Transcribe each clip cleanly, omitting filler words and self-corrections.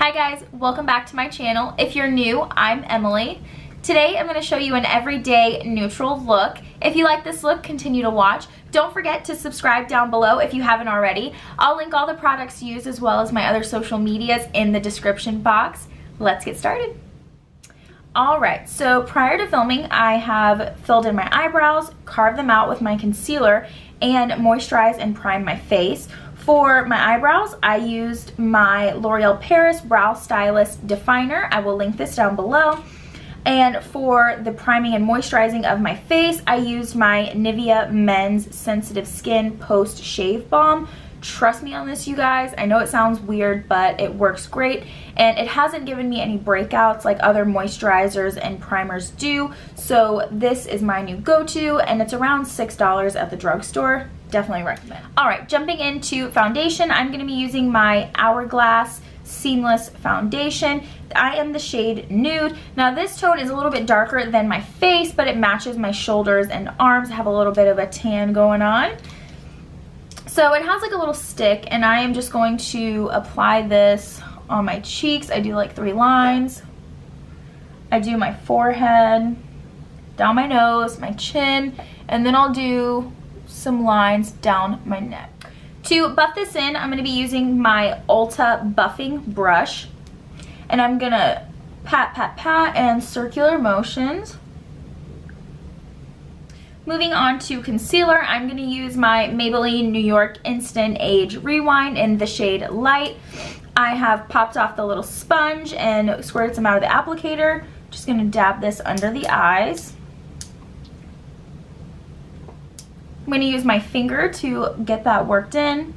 Hi guys, welcome back to my channel. If you're new, I'm Emily. Today I'm going to show you an everyday neutral look. If you like this look, continue to watch. Don't forget to subscribe down below if you haven't already. I'll link all the products used as well as my other social medias in the description box. Let's get started. Alright, so prior to filming, I have filled in my eyebrows, carved them out with my concealer, and moisturized and primed my face. For my eyebrows, I used my L'Oreal Paris Brow Stylist Definer. I will link this down below. And for the priming and moisturizing of my face, I used my Nivea Men's Sensitive Skin Post Shave Balm. Trust me on this, you guys. I know it sounds weird, but it works great. And it hasn't given me any breakouts like other moisturizers and primers do. So this is my new go-to, and it's around $6 at the drugstore. Definitely recommend. Alright, jumping into foundation, I'm going to be using my Hourglass Seamless Foundation. I am the shade Nude. Now this tone is a little bit darker than my face, but it matches my shoulders and arms. I have a little bit of a tan going on. So it has like a little stick, and I am just going to apply this on my cheeks. I do like 3 lines. I do my forehead, down my nose, my chin, and then I'll do some lines down my neck. To buff this in, I'm going to be using my Ulta buffing brush, and I'm going to pat, pat, pat, and circular motions. Moving on to concealer, I'm going to use my Maybelline New York Instant Age Rewind in the shade Light. I have popped off the little sponge and squirted some out of the applicator. Just going to dab this under the eyes. I'm going to use my finger to get that worked in.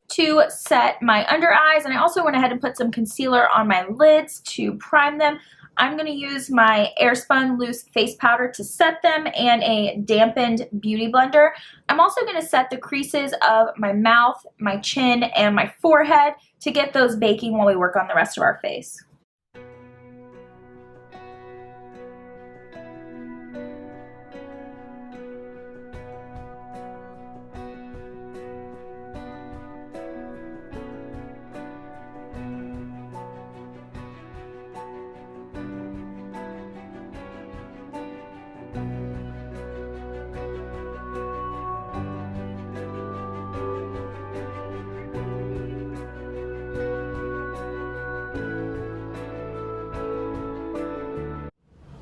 To set my under eyes, and I also went ahead and put some concealer on my lids to prime them. I'm going to use my Airspun Loose Face Powder to set them and a dampened beauty blender. I'm also going to set the creases of my mouth, my chin, and my forehead to get those baking while we work on the rest of our face.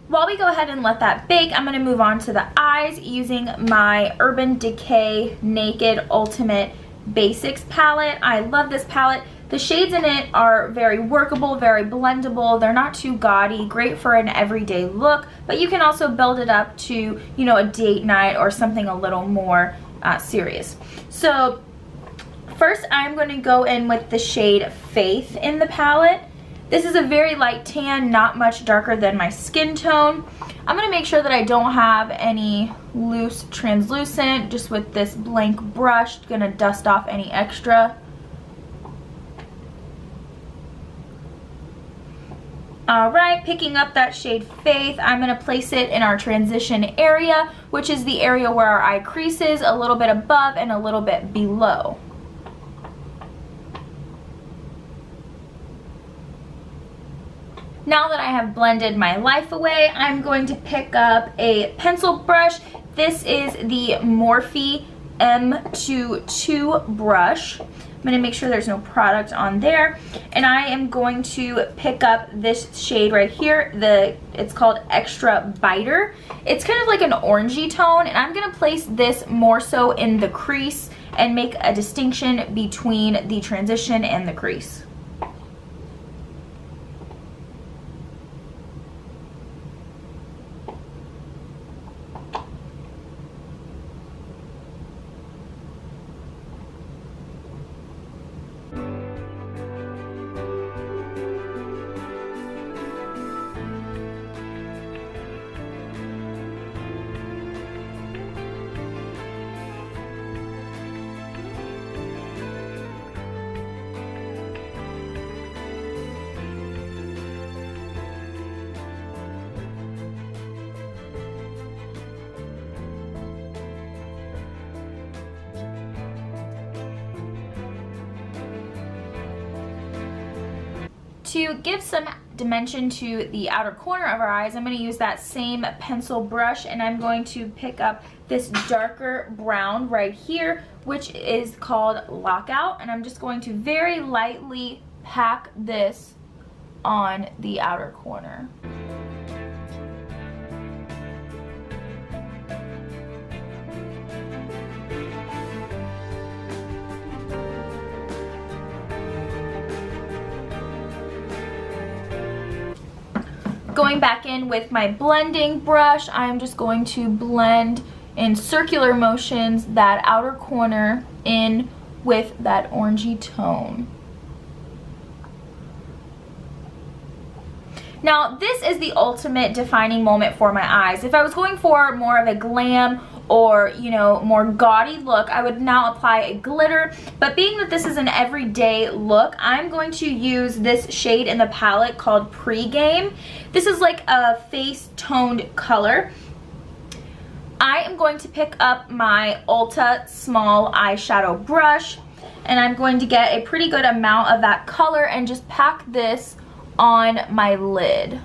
While we go ahead and let that bake, I'm going to move on to the eyes using my Urban Decay Naked Ultimate Basics palette. I love this palette. The shades in it are very workable, very blendable. They're not too gaudy, great for an everyday look, but you can also build it up to, you know, a date night or something a little more serious. So first I'm going to go in with the shade Faith in the palette. This is a very light tan, not much darker than my skin tone. I'm going to make sure that I don't have any loose translucent. Just with this blank brush, going to dust off any extra. Alright, picking up that shade Faith, I'm going to place it in our transition area, which is the area where our eye creases, a little bit above and a little bit below. Now that I have blended my life away, I'm going to pick up a pencil brush. This is the Morphe M22 brush. I'm going to make sure there's no product on there. And I am going to pick up this shade right here. It's called Extra Biter. It's kind of like an orangey tone, and I'm going to place this more so in the crease and make a distinction between the transition and the crease. To give some dimension to the outer corner of our eyes, I'm going to use that same pencil brush, and I'm going to pick up this darker brown right here, which is called Lockout, and I'm just going to very lightly pack this on the outer corner. Going back in with my blending brush, I'm just going to blend in circular motions that outer corner in with that orangey tone. Now, this is the ultimate defining moment for my eyes. If I was going for more of a glam or, you know, more gaudy look, I would now apply a glitter. But being that this is an everyday look, I'm going to use this shade in the palette called Pre-Game. This is like a face toned color. I am going to pick up my Ulta small eyeshadow brush, and I'm going to get a pretty good amount of that color and just pack this on my lid.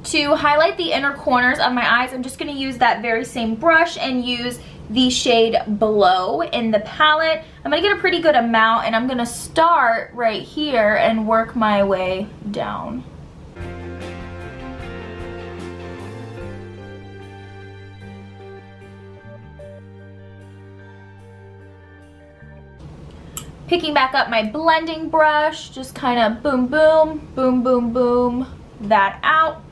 To highlight the inner corners of my eyes, I'm just going to use that very same brush and use the shade Below in the palette. I'm going to get a pretty good amount, and I'm going to start right here and work my way down. Picking back up my blending brush, just kind of boom, boom, boom, boom, boom that out.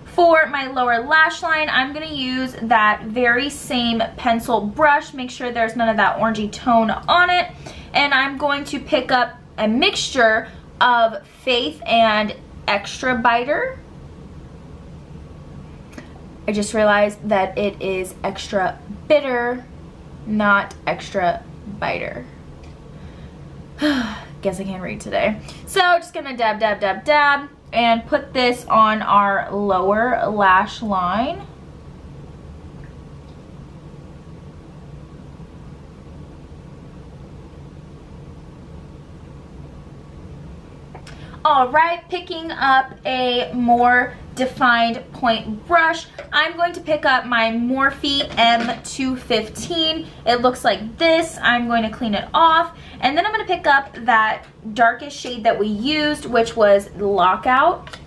For my lower lash line, I'm going to use that very same pencil brush. Make sure there's none of that orangey tone on it. And I'm going to pick up a mixture of Faith and Extra Biter. I just realized that it is Extra Bitter, not Extra Biter. Guess I can't read today. So just going to dab, dab, dab, dab. And put this on our lower lash line. Alright, picking up a more defined point brush, I'm going to pick up my Morphe M215. It looks like this. I'm going to clean it off, and then I'm going to pick up that darkest shade that we used, which was Lockout,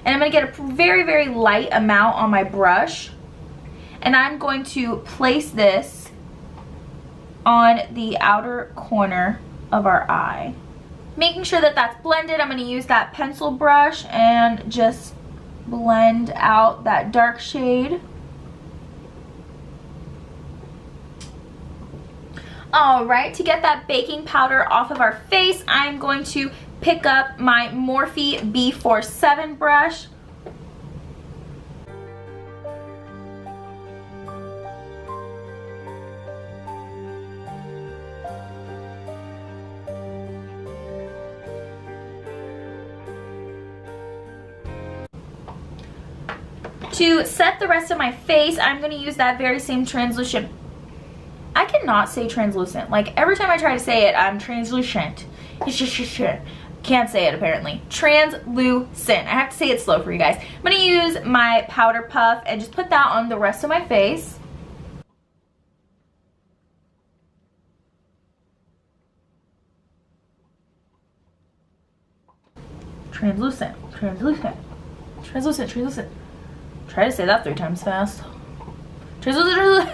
and I'm going to get a very, very light amount on my brush, and I'm going to place this on the outer corner of our eye. Making sure that that's blended, I'm going to use that pencil brush and just blend out that dark shade. Alright, to get that baking powder off of our face, I'm going to pick up my Morphe B47 brush. To set the rest of my face, I'm going to use that very same translucent. I cannot say translucent. Like, every time I try to say it, I'm translucent. Can't say it, apparently. Translucent. I have to say it slow for you guys. I'm going to use my powder puff and just put that on the rest of my face. Translucent. Translucent. Translucent. Translucent. Try to say that 3 times fast. Translucent.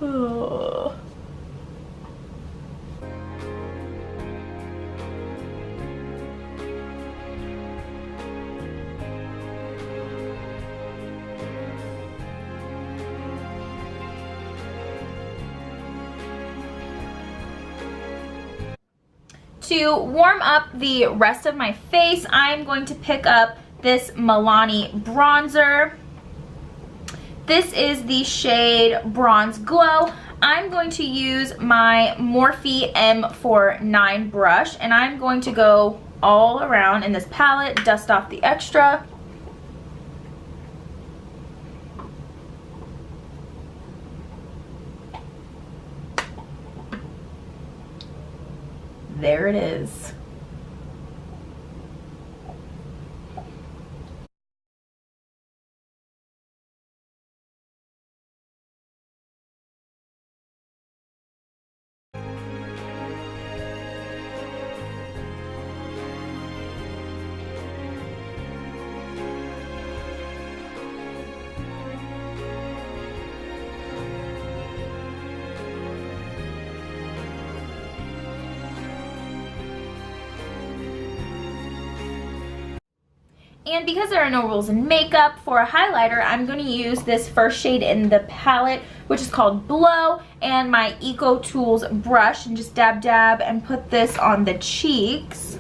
Oh. To warm up the rest of my face, I'm going to pick up this Milani bronzer. This is the shade Bronze Glow. I'm going to use my Morphe M49 brush, and I'm going to go all around in this palette, dust off the extra. There it is. And because there are no rules in makeup, for a highlighter, I'm going to use this first shade in the palette, which is called Blow, and my Eco Tools brush, and just dab dab and put this on the cheeks.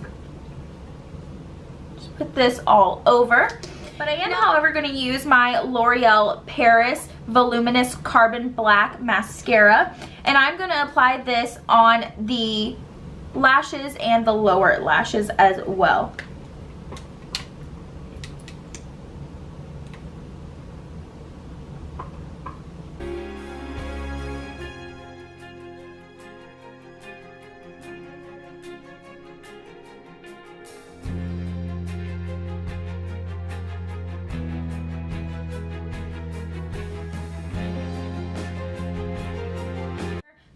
Just put this all over. But I am, however, going to use my L'Oreal Paris Voluminous Carbon Black Mascara, and I'm going to apply this on the lashes and the lower lashes as well.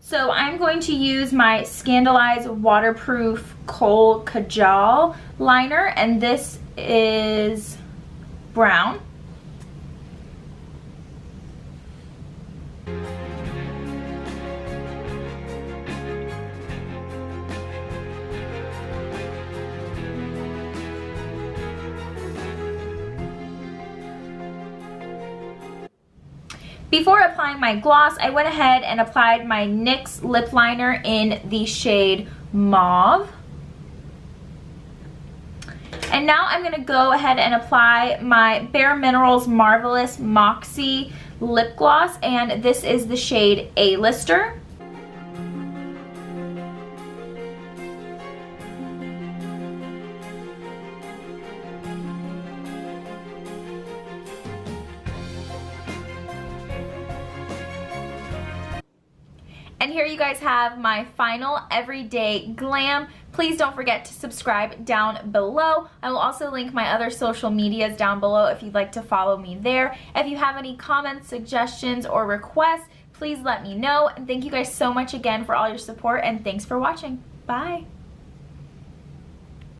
So I'm going to use my Scandalize Waterproof Kohl Kajal liner, and this is brown. Before applying my gloss, I went ahead and applied my NYX lip liner in the shade Mauve. And now I'm going to go ahead and apply my Bare Minerals Marvelous Moxie lip gloss, and this is the shade A-Lister. And here you guys have my final everyday glam. Please don't forget to subscribe down below. I will also link my other social medias down below if you'd like to follow me there. If you have any comments, suggestions, or requests, please let me know. And thank you guys so much again for all your support, and thanks for watching. Bye.